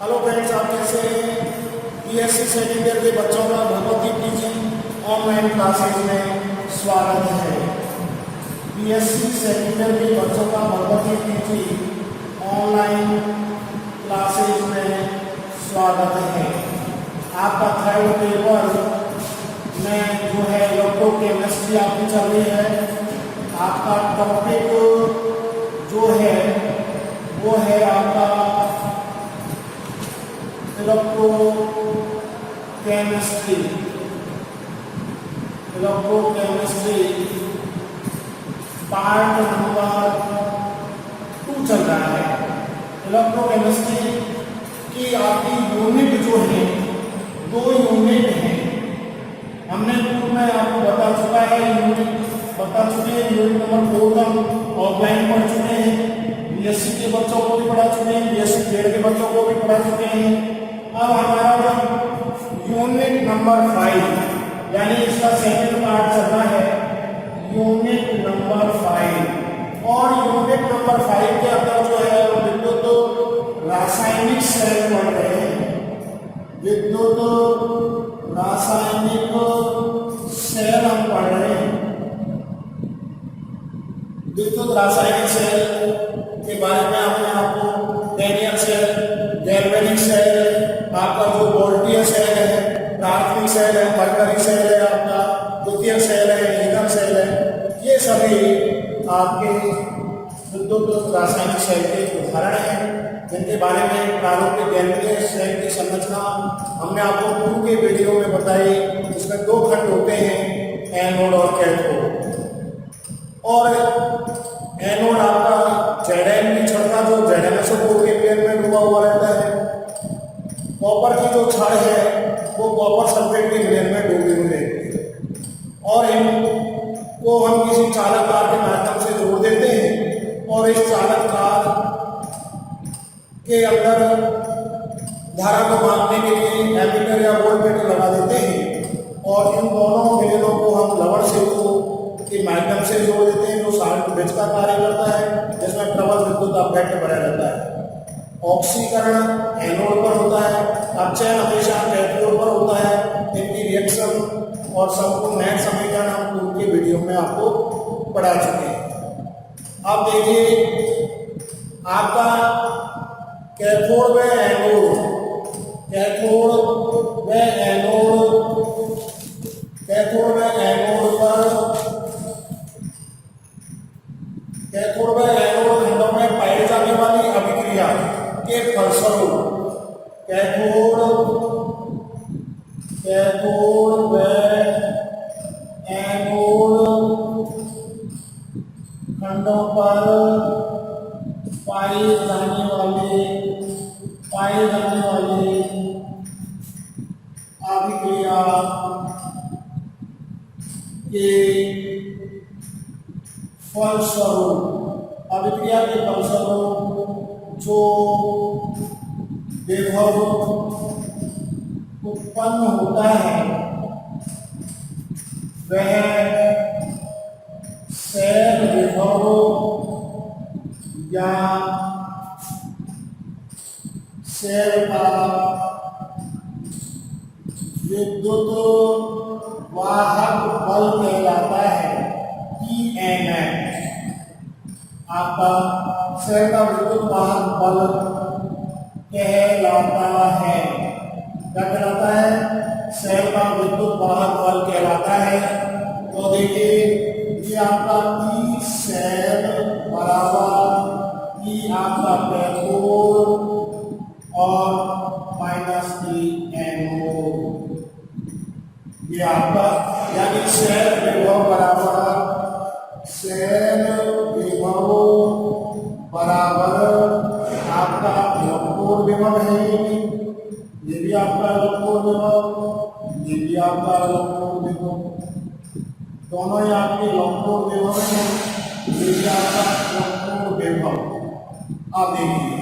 Hello friends, आप कैसे हैं? बीएससी सेकेंड ईयर के बच्चों का भगवती पीजी ऑनलाइन क्लासेज में स्वागत है। बीएससी सेकेंड ईयर के बच्चों का भगवती पीजी ऑनलाइन क्लासेज में स्वागत है। आपका थर्ड पेपर में जो है इलेक्ट्रोकेमिस्ट्री आपकी चल रही है। आपका टॉपिक जो है वो है आपका इलेक्ट्रोकेमिस्ट्री पार्ट नंबर 2 चल रहा है। इलेक्ट्रोकेमिस्ट्री की आपकी यूनिट जो है 2 यूनिट है। हमने पूर्व में आपको बता चुका है, यूनिट नंबर 2 का ऑफलाइन पढ़ चुके हैं। बीएससी के बच्चों को भी पढ़ा चुके हैं, बीएससी ग्रेड के बच्चों को भी पढ़ा चुके हैं। अब हमारा जो यूनिट नंबर 5 यानी इसका सेकंड पार्ट चल रहा है, यूनिट नंबर 5। और यूनिट नंबर 5 के अंदर जो है विद्युत रासायनिक सेल पढ़ रहे हैं। विद्युत रासायनिक सेल हम पढ़ रहे हैं। विद्युत रासायनिक सेल के बारे में हमने आपको डैनियल सेल, गैल्वेनिक सेल, आपका जो वोल्टियर सेल है, प्राथमिक सेल है, मरकरी सेल है, आपका द्वितीयक सेल है, हीलियम सेल है, ये सभी आपके विद्युत रासायनिक सेल के उदाहरण हैं, जिनके बारे में प्रारूपिक गैल्वेनिक सेल की संरचना हमने आपको पूर्व के वीडियो में बताई। इसमें 2 खंड होते हैं, एनोड और कैथोड। और एनोड आपका जेडएन की छड़ का जो ZnSO4 के पेड़ में डूबा हुआ रहता है। कॉपर की जो छड़ है वो कॉपर सल्फेट के विलयन में डूबी हुई रहती है। और इनको हम किसी चालक तार के माध्यम से जोड़ देते हैं और इस चालक तार के अंदर धारा को मापने के लिए एमीटर या वोल्टमीटर लगा देते हैं। और इन दोनों विलयनों को हम लवण सेतु के माध्यम से जोड़ देते हैं, जो शार्ट ब्रिज का कार्य करता है, जिसमें प्रबल विद्युत अपघट्ट बना रहता है। ऑक्सीकरण एनोड पर होता है, अपचयन हमेशा कैथोड पर होता है। इनकी रिएक्शन और संपूर्ण नेट समीकरण हम पूर्व के वीडियो में आपको पढ़ा चुके हैं। अब देखिए आपका कैथोड व एनोड, खंडों में पाई जाने वाली अभिक्रिया के फलस्वरूप कैथोड व एनोड खंडों पर पाई जाने वाली अभिक्रिया के फलस्वरूप जो विभव उत्पन्न होता है वह सेल विभव या सेल का विद्युत वाहक बल कहलाता है। EMF आपका सेल का विद्युत वाहक बल कहलाता है। क्या कहलाता है? सेल का विद्युत वाहक बल कहलाता है। तो देखिए ये आपका E सेल बराबर E आपका कैथोड और माइनस E एनोड। ये आपका यानी सेल विभव बराबर आपका इलेक्ट्रोड विभव है। ये भी आपका इलेक्ट्रोड विभव, ये भी आपका इलेक्ट्रोड विभव, दोनों ही आपके इलेक्ट्रोड विभव हैं। ये भी आपका इलेक्ट्रोड विभव। अब देखिए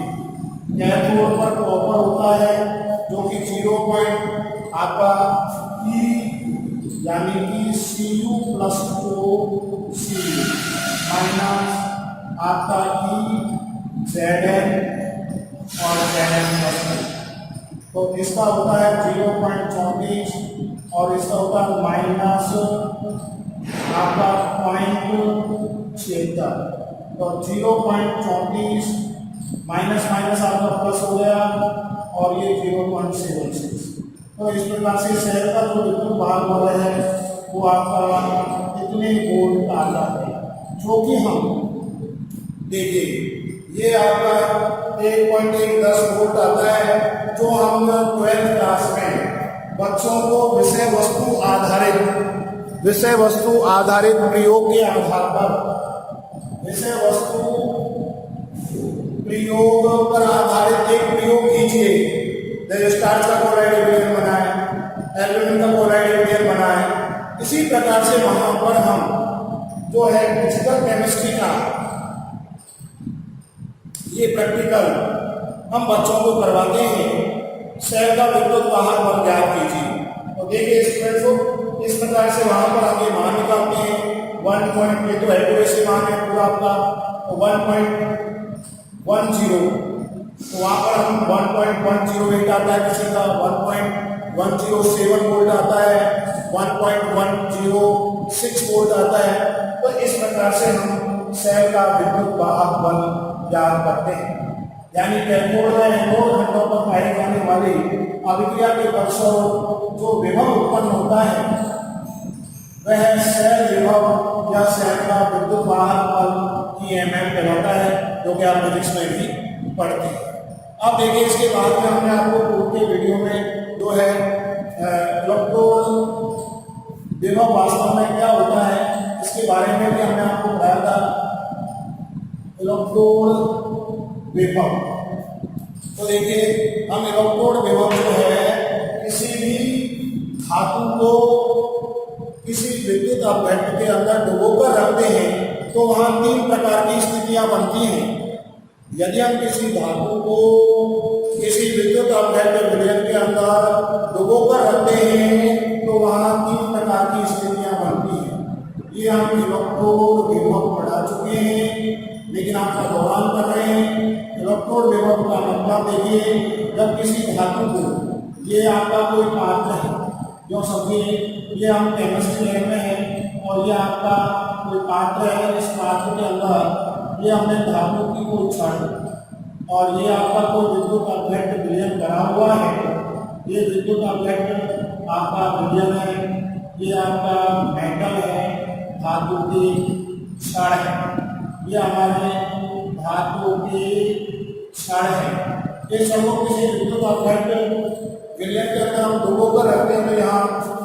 कैथोड पर कॉपर होता है जो कि 0 आपका E यानी कि Cu+2 Cu माइनस आपका E Zn और Zn+2 तो इसका होता है 0.34 और इसका होता है माइनस आपका 0.76। तो 0.34 माइनस माइनस आपका प्लस हो गया और ये 0.76। तो इस प्रकार से शहर का जो विद्युत भार वाला है वो आपका कितने वोल्ट आता है, जो कि हम देखिए ये आपका 1.10 वोल्ट आता है, जो हम 12th क्लास में बच्चों को विषय वस्तु आधारित प्रयोग के आधार पर विषय वस्तु प्रयोग पर आधारित एक प्रयोग कीजिए। जैसे स्टार्च का क्लोराइड विलयन बनाए, एल्यूमिनियम का क्लोराइड विलयन बनाए, इसी प्रकार से वहां पर हम जो है फिजिकल केमिस्ट्री का ये प्रैक्टिकल हम बच्चों को करवाते हैं। सेल का विद्युत वाहक बल ज्ञात कीजिए। तो देखिए स्टूडेंट्स, इस प्रकार से वहां पर आगे मान निकालते हैं। 1 पॉइंट, ये तो एक्यूरेसी मान है पूरा आपका, तो 1.10, तो वहां पर हम 1.108 आता है, किसी का 1.107 वोल्ट आता है, 1.106 वोल्ट आता है। तो इस प्रकार से हम सेल का विद्युत वाहक बल ज्ञात करते हैं। यानी कैथोड व एनोड खंडों पर पाई जाने वाली अभिक्रिया के फलस्वरूप जो विभव उत्पन्न होता है वह सेल विभव या सेल का विद्युत वाहक बल ईएमएफ कहलाता है, जो कि आप फिजिक्स में भी पढ़ते हैं। अब देखिए इसके बाद में हमने आपको पूर्व के वीडियो में जो है इलेक्ट्रोड विभव वास्तव में क्या होता है इसके बारे में भी हमने आपको बताया था। इलेक्ट्रोड विभव, तो देखिए हम इलेक्ट्रोड विभव जो है किसी भी धातु को किसी विद्युत अपघट्ट के अंदर डुबोकर रखते हैं तो वहां 3 प्रकार की स्थितियां बनती हैं। यदि हम किसी धातु को किसी विद्युत अपघट्ट विलयन के अंदर डुबोकर रखते हैं तो वहां 3 प्रकार की स्थितियां बनती हैं। ये हम इलेक्ट्रोड विभव पढ़ा चुके हैं, लेकिन आपका दोहरान कर रहे हैं। इलेक्ट्रोड विभव का मतलब देखिए, जब किसी धातु को, ये आपका कोई पात्र है, जो समझिए ये हम केमिस्ट्री लैब में है और ये आपका कोई पात्र है, इस पात्र के अंदर ये हमने धातु की कोई छड़ और ये आपका कोई विद्युत अपघट्ट विलयन करा हुआ है। ये विद्युत अपघट्ट आपका विलयन है, ये आपका मेटल है, धातु की छड़ है, ये हमारे धातु की छड़ है। ये सब किसी विद्युत अपघट्ट विलयन के अंदर हम डुबोकर रखते हैं तो यहाँ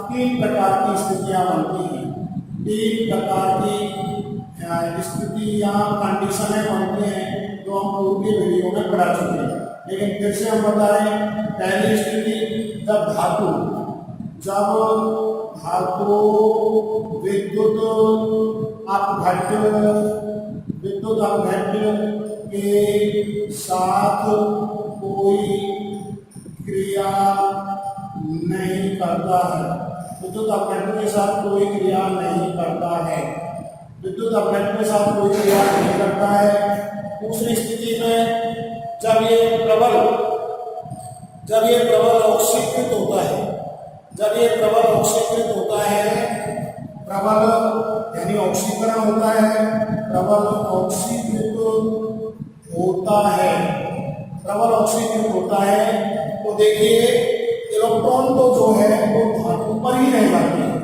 3 प्रकार की स्थितियां बनती हैं। 3 प्रकार की स्थितियां कंडीशनें बनती हैं जो हम पूर्व के वीडियो में पढ़ा चुके हैं, लेकिन फिर से हम बता रहे हैं। पहली स्थिति, जब धातु विद्युत अपघट्ट के साथ कोई क्रिया नहीं करता है, विद्युत अपघट्ट के साथ कोई क्रिया नहीं करता है, विद्युत अपघट्ट के साथ कोई क्रिया नहीं करता है। दूसरी स्थिति में जब ये प्रबल ऑक्सीकृत होता है, जब ये प्रबल ऑक्सीकृत होता है, प्रबल यानी ऑक्सीकरण होता है, प्रबल ऑक्सीकृत होता है, तो देखिए इलेक्ट्रॉन तो जो है वो धातु पर ही रह जाते हैं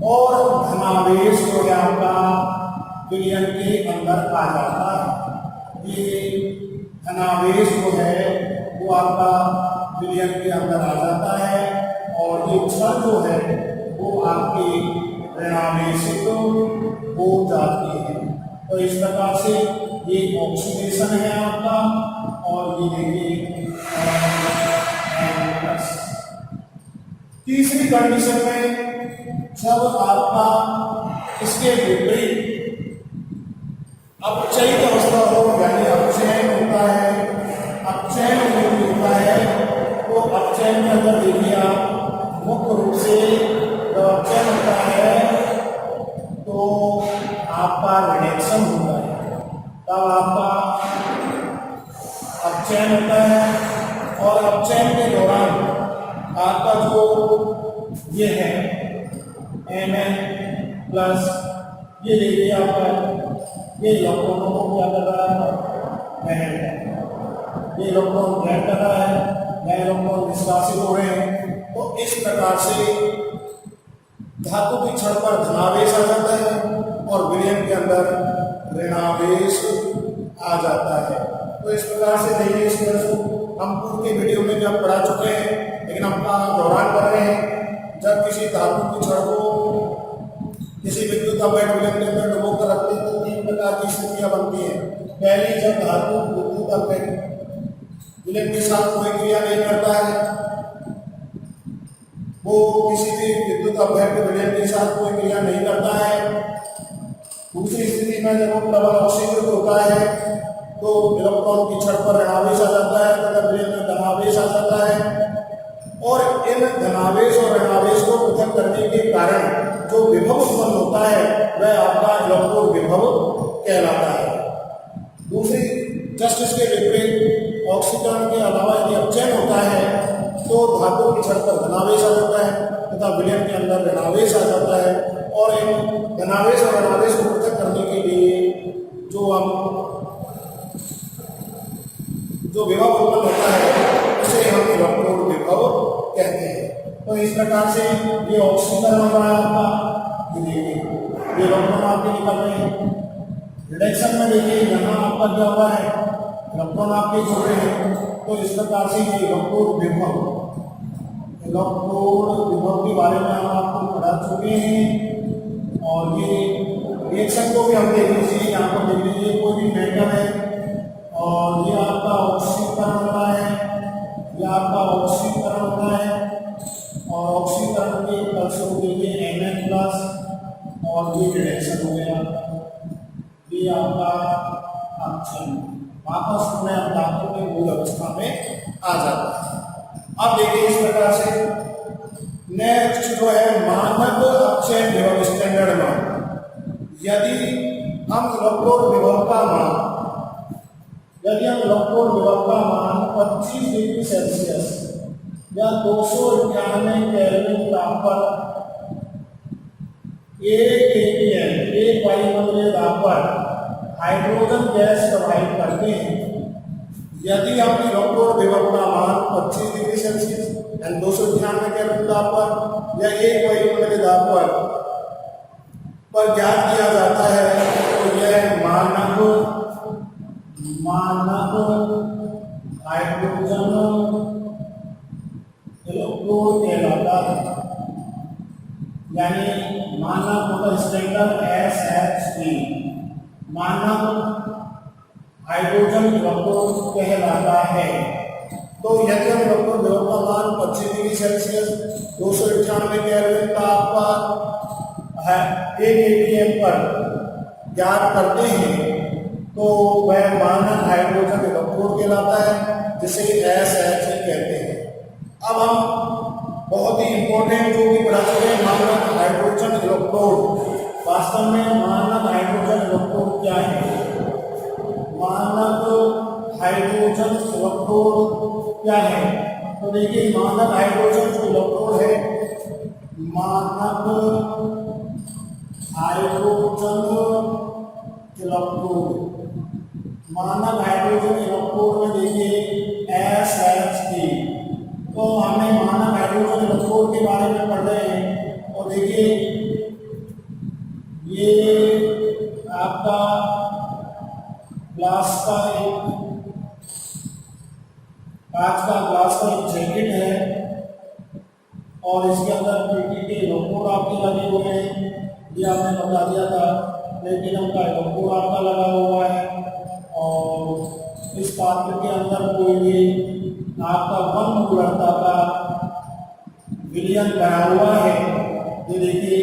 और धनावेश जो है आपका विलयन के अंदर आ जाता है। ये धनावेश जो है वो आपका विलयन के अंदर आ जाता है और ये छड़ जो है वो आपकी ऋणावेशित हो जाती है। तो इस प्रकार से ये ऑक्सीडेशन है आपका, और ये देखिए तीसरी कंडीशन में जब आपका इसके विपरीत अपचयित अवस्था हो, यानी अपचयन होता है, अपचयन होता है, तो अपचयन के अंदर देखिए आप मुख्य रूप से जब अपचयन होता है तो आपका रिडक्शन होता है, तब आपका अपचयन होता है और अपचयन के दौरान आपका जो ये है Mn प्लस ये देखिए आपका ये इलेक्ट्रॉनों को क्या कर रहा है, ये इलेक्ट्रॉन ग्रहण कर रहा है, नए इलेक्ट्रॉन निष्कासित हो रहे हैं। तो इस प्रकार से धातु की छड़ पर धनावेश आ जाता है और विलयन के अंदर ऋणावेश आ जाता है। तो इस प्रकार से देखिए, इस तरह से हम पूर्व के वीडियो में भी आप पढ़ा चुके हैं, लेकिन हम दोहरान कर रहे हैं। जब किसी धातु की छड़ को किसी विद्युत अवैध विलयन के अंदर डुबो कर रखते हैं तो 3 प्रकार की स्थितियां बनती हैं। पहली, जब धातु विद्युत अवैध विलयन के साथ कोई क्रिया नहीं करता है, वो किसी भी विद्युत अवैध विलयन के साथ कोई क्रिया नहीं करता है। दूसरी स्थिति में जब वो प्रबल ऑक्सीकृत होता है तो इलेक्ट्रॉन की छड़ पर ऋणावेश आ जाता है तथा विलयन में धनावेश आ जाता है, और इन धनावेश और ऋणावेश को पृथक करने के कारण जो विभव उत्पन्न होता है वह आपका इलेक्ट्रोड विभव कहलाता है। दूसरी, जस्ट इसके विपरीत ऑक्सीकरण के अलावा यदि अपचयन होता है तो धातु की छड़ पर धनावेश आ जाता है तथा विलयन के अंदर ऋणावेश आ जाता है, और इन धनावेश और ऋणावेश को पृथक करने के लिए जो विभव उत्पन्न होता है उसे हम इलेक्ट्रोड विभव कहते हैं। तो इस प्रकार से ये ऑक्सीकरण हो रहा है आपका, ये इलेक्ट्रॉन आपके निकल रहे हैं। रिडक्शन में देखिए यहाँ आपका क्या हुआ है, इलेक्ट्रॉन आपके जुड़ रहे हैं। तो इस प्रकार से ये इलेक्ट्रोड विभव के बारे में हम आपको पढ़ा चुके हैं। और ये रिएक्शन को भी हम देख लीजिए, यहाँ पर देख लीजिए कोई भी मेटल है और ये आपका ऑक्सीकरण होता है, ये आपका ऑक्सीकरण होता है, और ऑक्सीकरण के फलस्वरूप देखिए Mn प्लस और ये रिडक्शन हो गया, ये आपका अपचयन, वापस में धातु के मूल अवस्था में आ जाता है। अब देखिए इस प्रकार से नेक्स्ट जो है मानक अपचयन विभव स्टैंडर्ड मान। यदि हम इलेक्ट्रोड विभव का मान 25 डिग्री सेल्सियस या 291 केल्विन तापमान 1 atm 1 वायुमंडलीय दाब पर हाइड्रोजन गैस प्रवाहित करते हैं, यदि हम इलेक्ट्रोड विभव का मान 25 डिग्री सेल्सियस यानी 291 केल्विन दाब पर या 1 वायुमंडलीय दाब पर ज्ञात किया जाता है तो यह मानक हाइड्रोजन इलेक्ट्रोड कहलाता है। यानी मानक मतलब स्टैंडर्ड SHE, मानक हाइड्रोजन इलेक्ट्रोड कहलाता है। तो यदि हम इलेक्ट्रोड विभव का मान 25 डिग्री सेल्सियस 291 केल्विन तापमान 1 atm पर ज्ञात करते हैं तो वह मानक हाइड्रोजन इलेक्ट्रोड कहलाता है, जिसे SHE कहते हैं। अब हम बहुत ही इंपॉर्टेंट जो कि पढ़ा चुके हैं मानक हाइड्रोजन इलेक्ट्रोड। वास्तव में मानक हाइड्रोजन इलेक्ट्रोड क्या है, मानक हाइड्रोजन इलेक्ट्रोड क्या है? तो देखिए मानक हाइड्रोजन जो इलेक्ट्रोड है, मानक हाइड्रोजन इलेक्ट्रोड, मानक हाइड्रोजन इलेक्ट्रोड में देखिए SHE। तो हमने मानक हाइड्रोजन इलेक्ट्रोड के बारे में पढ़ रहे हैं, और देखिए ये आपका ग्लास का एक कांच का ग्लास का एक जैकेट है और इसके अंदर पेटी के इलेक्ट्रोड आपके लगे हुए हैं, ये आपने बता दिया था। प्लेटिनम का इलेक्ट्रोड आपका लगा हुआ है और इस पात्र के अंदर कोई भी आपका 1 मूलता का विलयन बना हुआ है। ये देखिए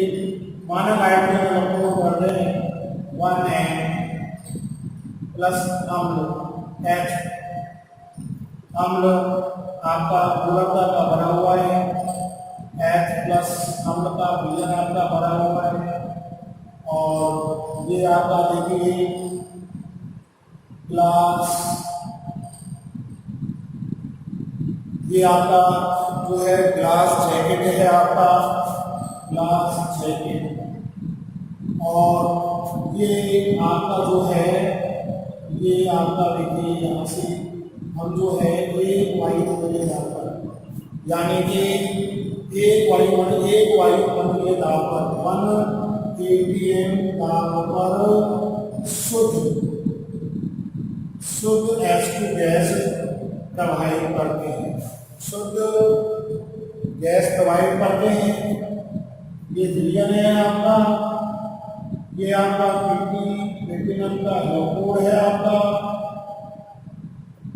मानक हाइड्रोजन इलेक्ट्रोड कर रहे हैं 1N प्लस अम्ल H, अम्ल आपका मूलता का बना हुआ है, H प्लस अम्ल का विलयन आपका बना हुआ है। और ये आपका देखिए ग्लास ये आपका जो है ग्लास जैकेट है, आपका ग्लास जैकेट। और ये आपका जो है, ये आपका देखिए यहाँ से हम जो है एक वायुमंडलीय दाब पर, यानी कि एक वायुमंडलीय दाब पर 1 atm दाब पर शुद्ध H2 गैस प्रवाहित करते हैं, शुद्ध गैस प्रवाहित करते हैं। ये विलयन है आपका, ये आपका प्लेटिनम का इलेक्ट्रोड है आपका,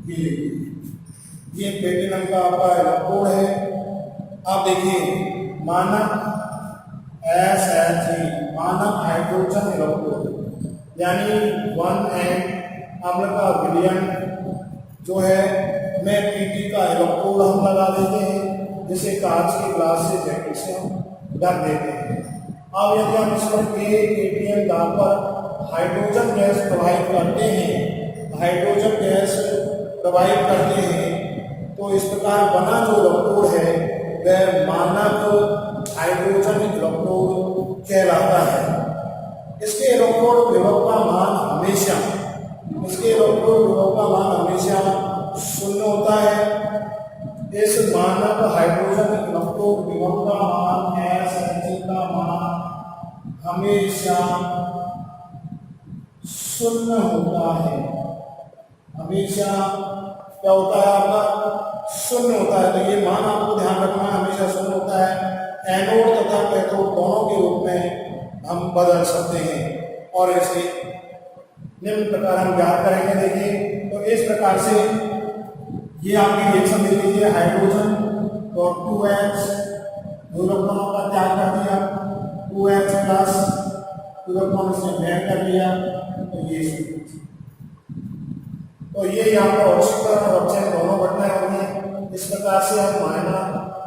ये प्लेटिनम का आपका इलेक्ट्रोड है। अब देखिए मानक SH मानक हाइड्रोजन इलेक्ट्रोड, यानी 1N अम्ल का विलयन जो है में Pt का इलेक्ट्रोड हम लगा देते हैं, जिसे कांच के ग्लास से जैकेट से हम ढक देते हैं। अब यदि हम इस पर 1 atm दाब पर हाइड्रोजन गैस प्रवाहित करते हैं, हाइड्रोजन गैस प्रवाहित करते हैं, तो इस प्रकार बना जो इलेक्ट्रोड है वह मानक हाइड्रोजन इलेक्ट्रोड कहलाता है। इसके इलेक्ट्रोड विभव का मान हमेशा, इसके इलेक्ट्रोड विभव का मान हमेशा 0 होता है। इस मानक हाइड्रोजन इलेक्ट्रोड विभव का मान SH का मान हमेशा 0 होता है, हमेशा क्या होता है आपका 0 होता है। तो ये मान आपको ध्यान रखना है, हमेशा 0 होता है। एनोड तथा कैथोड दोनों के रूप में हम बदल सकते हैं और इसे निम्न प्रकार हम ज्ञात करेंगे। देखिए तो इस प्रकार से ये आपकी रिएक्शन दे लीजिए, हाइड्रोजन और 2H दो इलेक्ट्रॉनों का त्याग कर दिया, 2H प्लस इलेक्ट्रॉन इसने बैक कर लिया, तो ये आपका ऑक्सीकरण और अपचयन दोनों घटनाएं होंगी। इस प्रकार से हम माइनर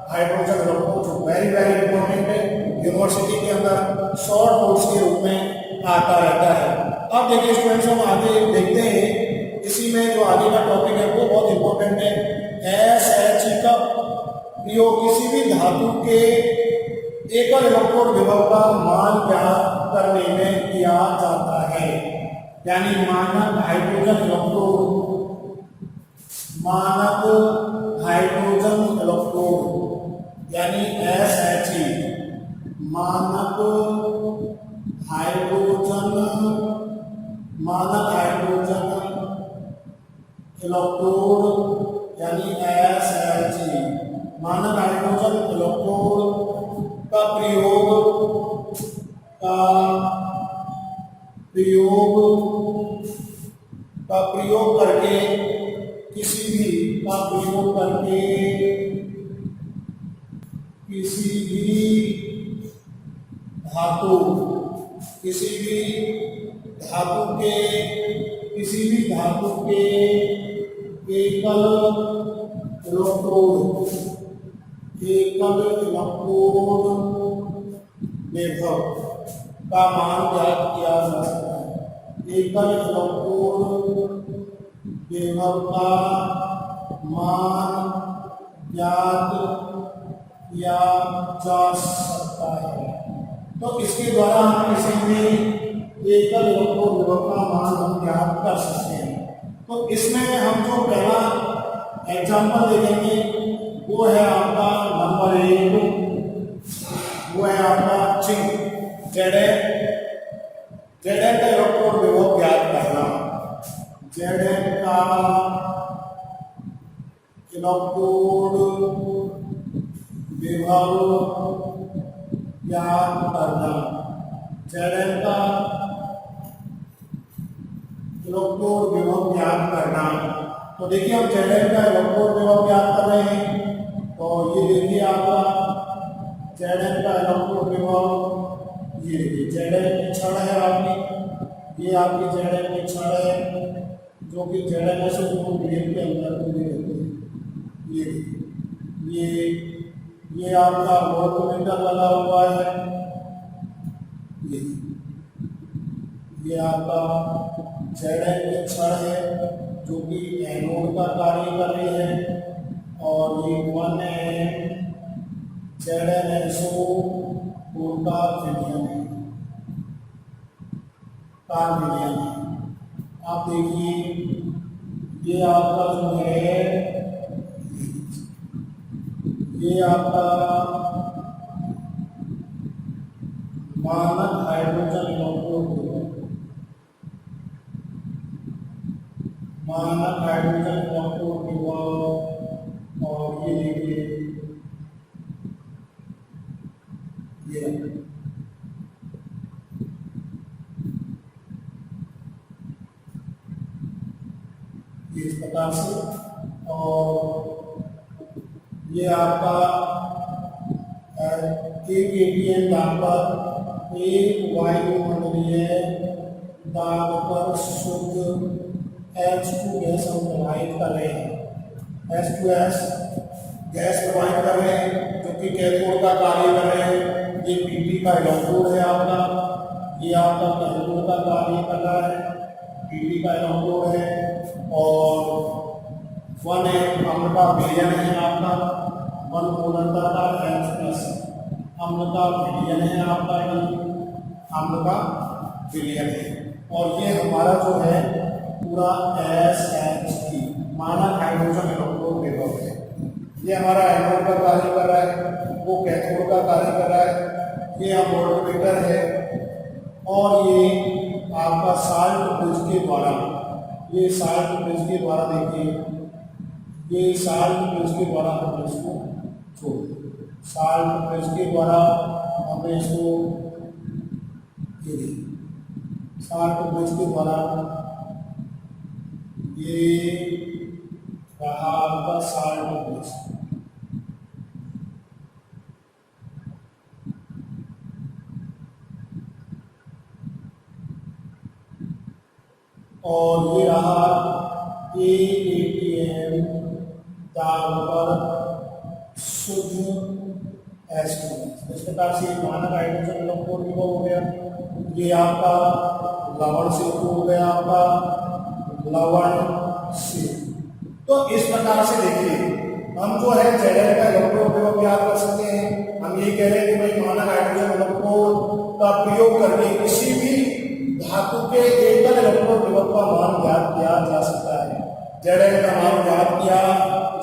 हाइड्रोजन इलेक्ट्रोड जो वेरी इंपॉर्टेंट है, यूनिवर्सिटी के अंदर शॉर्ट नोट्स के रूप में आता रहता है। अब देखिए स्टूडेंट्स, हम आगे देखते हैं, इसी में जो आगे का टॉपिक है वो बहुत इंपॉर्टेंट है। SH का प्रयोग किसी भी धातु के एकल इलेक्ट्रोड विभव का मान ज्ञात करने में किया जाता है, यानी मानक हाइड्रोजन इलेक्ट्रोड, मानक हाइड्रोजन इलेक्ट्रोड यानी SH, मानक हाइड्रोजन इलेक्ट्रोड यानी SH, मानक हाइड्रोजन इलेक्ट्रोड का प्रयोग करके किसी भी धातु के एकल इलेक्ट्रोड विभव का मान ज्ञात किया जा सकता है। एकल इलेक्ट्रोड विभव का मान ज्ञात किया जा सकता है। तो इसके द्वारा हम किसी भी एकल इलेक्ट्रोड विभव का मान हम ज्ञात कर सकते हैं। तो इसमें हम जो पहला एग्जाम्पल देखेंगे वो है आपका नंबर 1, वो है आपका जिंक Zn का इलेक्ट्रोड विभव ज्ञात करना। Zn का इलेक्ट्रोड विभव ज्ञात करना, Zn का इलेक्ट्रोड विभव ज्ञात करना। तो देखिए हम Zn का इलेक्ट्रोड विभव ज्ञात कर रहे हैं, तो ये देखिए आपका Zn का इलेक्ट्रोड विभव, ये देखिए Zn की क्षण है आपकी, ये आपकी Zn की क्षण है जो कि Zn से जो प्लेन के अंदर पूरी रहती है। ये आपका वोल्टमीटर लगा हुआ है, ये आपका Zn की क्षण है जो कि एनोड का कार्य कर रही है, और ये 1m ZnSO का विलयन है, कार विलयन है। आप देखिए ये आपका जो है, ये आपका मानक हाइड्रोजन इलेक्ट्रोड, मानक हाइड्रोजन इलेक्ट्रोड। और ये देखिए ये इस प्रकार से। और ये आपका एक एटीएम दाब पर, एक वायुमंडलीय दाब पर शुद्ध H2 गैस हम प्रवाहित कर रहे हैं, H2S गैस प्रवाहित कर रहे हैं, जो कि कैथोड का कार्य कर रहे हैं। ये Pt का इलेक्ट्रोड है आपका, ये आपका कैथोड का कार्य कर रहा है, Pt का इलेक्ट्रोड है। और 1m अम्ल का विलयन है आपका, 1 पूर्णता का H+ अम्ल का विलयन है आपका, अम्ल का विलयन है। और ये हमारा जो है पूरा SH3 मानक हाइड्रोजन इलेक्ट्रोड विभव है। ये हमारा एनोड का कार्य कर रहा है, वो कैथोड का कार्य कर रहा है। ये वोल्टमीटर है। और ये आपका साल्ट ब्रिज के द्वारा, ये साल्ट ब्रिज के द्वारा देखिए, ये साल्ट ब्रिज के द्वारा हमने इसको छोड़, साल्ट ब्रिज के द्वारा हमने इसको, ये साल्ट ब्रिज के द्वारा ये रहा आपका साल्ट ब्रिज। और ये रहा ATM दाब पर शुद्ध H2। इस प्रकार से मानक हाइड्रोजन इलेक्ट्रोड विभव हो गया। ये आपका लवण से हो गया, आपका लवण से। तो इस प्रकार से देखिए हम जो है Zn का इलेक्ट्रोड विभव ज्ञात कर सकते हैं। हम ये कह रहे हैं कि भाई मानक हाइड्रोजन इलेक्ट्रोड का प्रयोग करके किसी भी धातु के एकल इलेक्ट्रोड विभव का मान ज्ञात किया जा सकता है, Zn का मान ज्ञात किया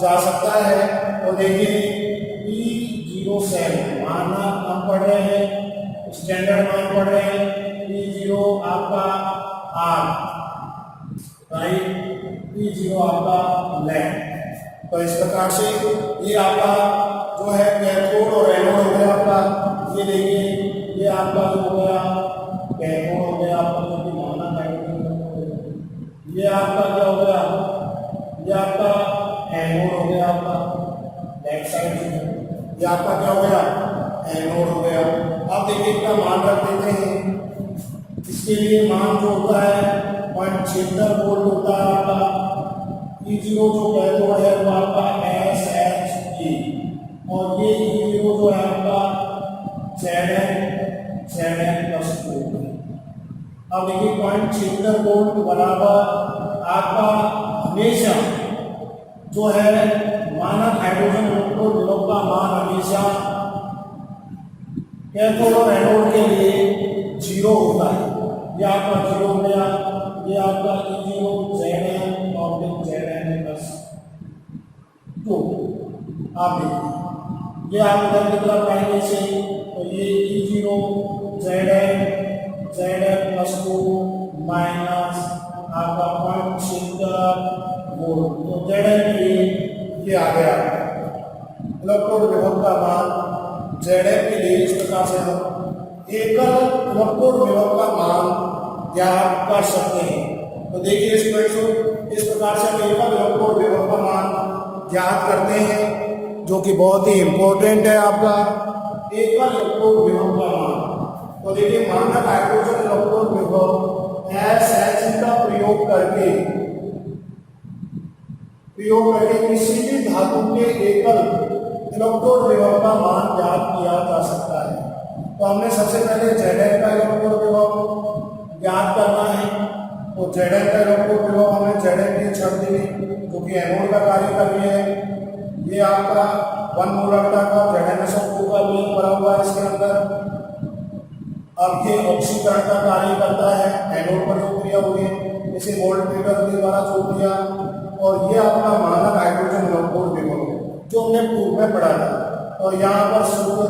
जा सकता है। तो देखिए P0 सेल मानक हम पढ़ रहे हैं, स्टैंडर्ड मान पढ़ रहे हैं, P0 आपका R राइट, P0 आपका लैंड। तो इस प्रकार से ये आपका जो है कैथोड और एनोड हो गया आपका। ये देखिए ये आपका जो हो गया कैथोड हो गया आपका, जो कि मानक हाइड्रोजन। ये आपका क्या हो गया, ये आपका एनोड हो गया आपका बैक साइड से। ये आपका क्या हो गया, एनोड हो गया। अब देखिए इसका मान रख देते हैं। इसके लिए मान जो होता है 0.76 वोल्ट होता है आपका। E0 जो कैथोड है वो आपका SHE, और ये E0 जो है आपका Zn+2। अब देखिए 0.76 वोल्ट बराबर आपका हमेशा जो है मानक हाइड्रोजन इलेक्ट्रोड विभव का मान हमेशा कैथोड और एनोड के लिए 0 होता है। ये आपका 0 हो गया, ये आपका E0 Zn और फिर Zn+2। आप देखिए ये आप उधर की तरफ आएंगे से, तो ये E0 Zn+2 माइनस आपका 0.76 वोल्ट। तो Zn के लिए ये आ गया इलेक्ट्रोड विभव का मान। Zn के लिए इस प्रकार से हम एकल इलेक्ट्रोड विभव का मान ज्ञात कर सकते हैं। तो देखिए इस प्रकार से हम एकल इलेक्ट्रोड विभव का मान ज्ञात करते हैं, जो कि बहुत ही इंपॉर्टेंट है आपका एकल इलेक्ट्रोड विभव का मान। तो देखिए मानक हाइड्रोजन इलेक्ट्रोड विभव SH का प्रयोग करके किसी भी धातु के एकल इलेक्ट्रोड विभव का मान ज्ञात किया जा सकता है। तो हमने सबसे पहले Zn का इलेक्ट्रोड विभव ज्ञात करना है। तो Zn का इलेक्ट्रोड विभव हमें Zn की छड़ दी, जो कि एनोड का कार्य कर रही है। ये आपका 1 मोलर का ZnSO2 का भी भरा हुआ है इसके अंदर। अब ये ऑक्सीकरण का कार्य करता है, एनोड पर जो क्रिया हुई इसे वोल्टमीटर के द्वारा जोड़ दिया। और ये आपका मानक हाइड्रोजन इलेक्ट्रोड विभव जो हमने पूर्व में पढ़ा था। और यहाँ पर शुद्ध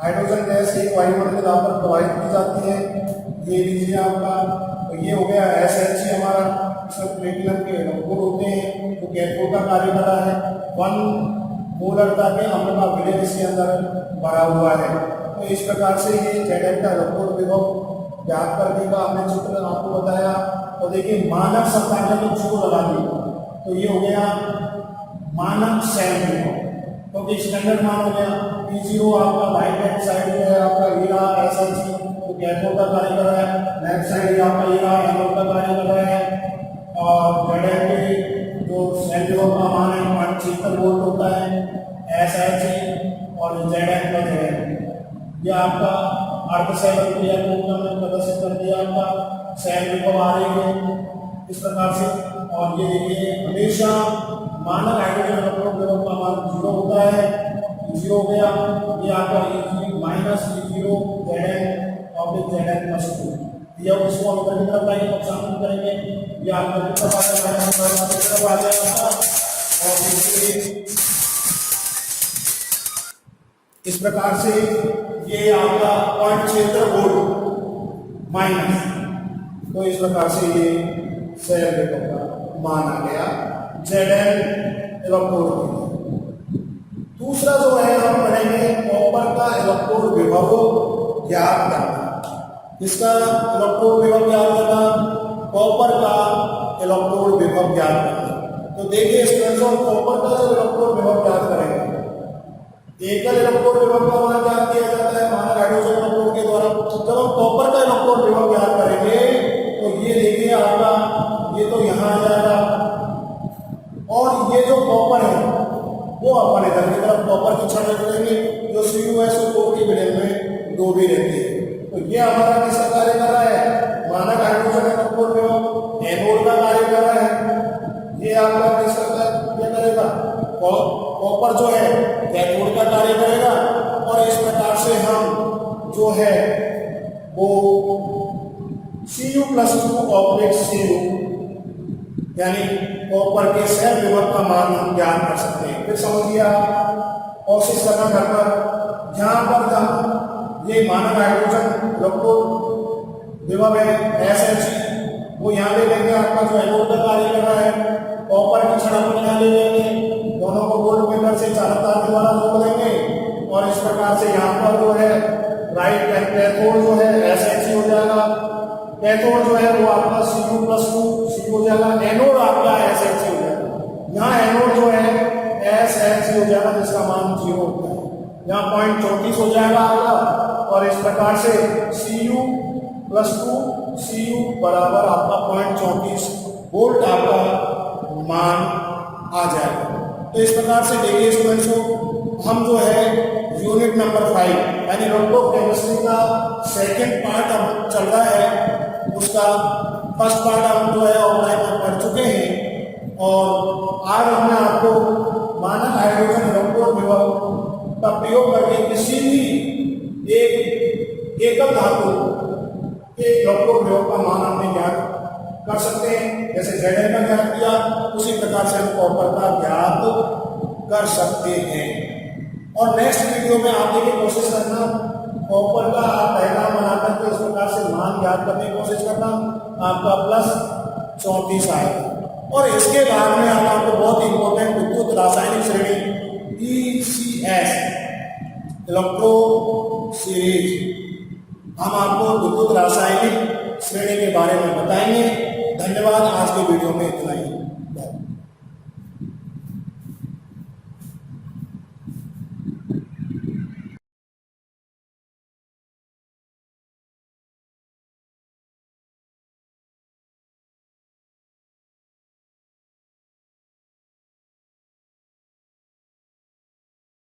हाइड्रोजन गैस एक वायुमंडल पर प्रवाहित की जाती है। ये लीजिए आपका, तो ये हो गया SH हमारा, इसमें प्लेटिनम के इलेक्ट्रोड होते हैं जो कैथोड का कार्य कर रहा है। 1 मोलरता के अम्ल का विलय इसके अंदर भरा हुआ है। तो इस प्रकार से ये Zn का इलेक्ट्रोड विभव ज्ञात करने का हमने चित्र आपको बताया। और देखिए मानक संख्या को जीरो लगा दी, तो ये हो गया मानक सैल विभव, क्योंकि स्टैंडर्ड मान हो गया। P0 आपका राइट हैंड साइड जो है आपका ये रहा SH तो कैथोड का कार्य कर रहा है, लेफ्ट साइड आपका ये रहा एनोड का कार्य कर रहा है। और Zn के जो सैल विभव का मान है 0.76 वोल्ट होता है SH और Zn का Zn। ये आपका अर्धसैल क्रिया को हमने प्रदर्शित कर दिया आपका सैल विभव आ रही है इस प्रकार से। और ये देखिए हमेशा मानक हाइड्रोजन इलेक्ट्रोड विभव का मान 0 होता है, 0 हो गया। ये आपका E0 माइनस E0 Zn और Zn+2 ये उसको हम करके तरफ लाएंगे, पक्षांतर करेंगे। ये आपका तरफ आ जाएगा। और देखिए इस प्रकार से ये आपका 0.76 वोल्ट माइनस, तो इस प्रकार से ये सैल विभव का मान आ गया Zn इलेक्ट्रोड। दूसरा जो है हम पढ़ेंगे कॉपर का इलेक्ट्रोड विभव ज्ञात करना। इसका इलेक्ट्रोड विभव ज्ञात करना, कॉपर का इलेक्ट्रोड विभव ज्ञात करना। तो देखिए स्टूडेंट्स, कॉपर का जो इलेक्ट्रोड विभव ज्ञात करेंगे, एकल इलेक्ट्रोड विभव का मान ज्ञात किया जाता है मानक हाइड्रोजन इलेक्ट्रोड के द्वारा। जब हम कॉपर का इलेक्ट्रोड विभव ज्ञात करेंगे तो ये देखिए आपका, ये तो यहाँ आ जाएगा। और ये जो कॉपर है वो अपन इधर की तरफ कॉपर की छड़ रख लेंगे जो CuSO2 के विलय में डूबी रहती है। तो ये हमारा किसका कार्य कर रहा है, मानक हाइड्रोजन इलेक्ट्रोड विभव एनोड का कार्य कर रहा है। ये आपका किसका कार्य करेगा, कॉपर जो है कैथोड का कार्य करेगा। और इस प्रकार से हम जो है वो Cu+2/Cu यानी कॉपर के सैल विभव का मान हम ज्ञात कर सकते हैं। फिर समझिए आप कोशिश करना घर पर, जहां पर हम ये मानक हाइड्रोजन इलेक्ट्रोड विभव है SH वो यहाँ ले लेंगे, आपका जो एनोड का कार्य कर रहा है कॉपर की छड़ को यहाँ ले लेंगे, दोनों को वोल्टमीटर से चारों तार के द्वारा जोड़ देंगे। और इस प्रकार से यहाँ पर जो है राइट कैथोड जो है SH हो जाएगा, कैथोड जो है वो आपका Cu+2 हो जाएगा, एनोड आपका SH हो जाएगा। यहाँ एनोड जो है SH हो जाएगा जिसका मान 0 होता है, यहाँ 0.34 हो जाएगा आपका। और इस प्रकार से Cu+2 Cu बराबर आपका 0.34 वोल्ट आपका मान आ जाएगा। तो इस प्रकार से देखिए स्टूडेंट्स को हम जो है यूनिट नंबर 5 यानी इलेक्ट्रोकेमिस्ट्री का सेकंड पार्ट अब चल रहा है, उसका फर्स्ट पार्ट हम जो है ऑनलाइन में पढ़ चुके हैं। और आज हमने आपको मानक हाइड्रोजन इलेक्ट्रोड विभव का प्रयोग करके किसी भी एक एकल धातु के इलेक्ट्रोड विभव का मान हमने ज्ञात कर सकते हैं। जैसे Zn का ज्ञात किया उसी प्रकार से हम कॉपर का ज्ञात कर सकते हैं। और नेक्स्ट वीडियो में आप देखिए कोशिश करना कॉपर का आप डायग्राम बनाकर के इस प्रकार से मान ज्ञात करने की कोशिश करना, आपका +34 आएगा। और इसके बाद में हम आपको बहुत इंपॉर्टेंट विद्युत रासायनिक श्रेणी ECS इलेक्ट्रो सीरीज हम आपको विद्युत रासायनिक श्रेणी के बारे में बताएंगे। धन्यवाद, आज के वीडियो में इतना ही।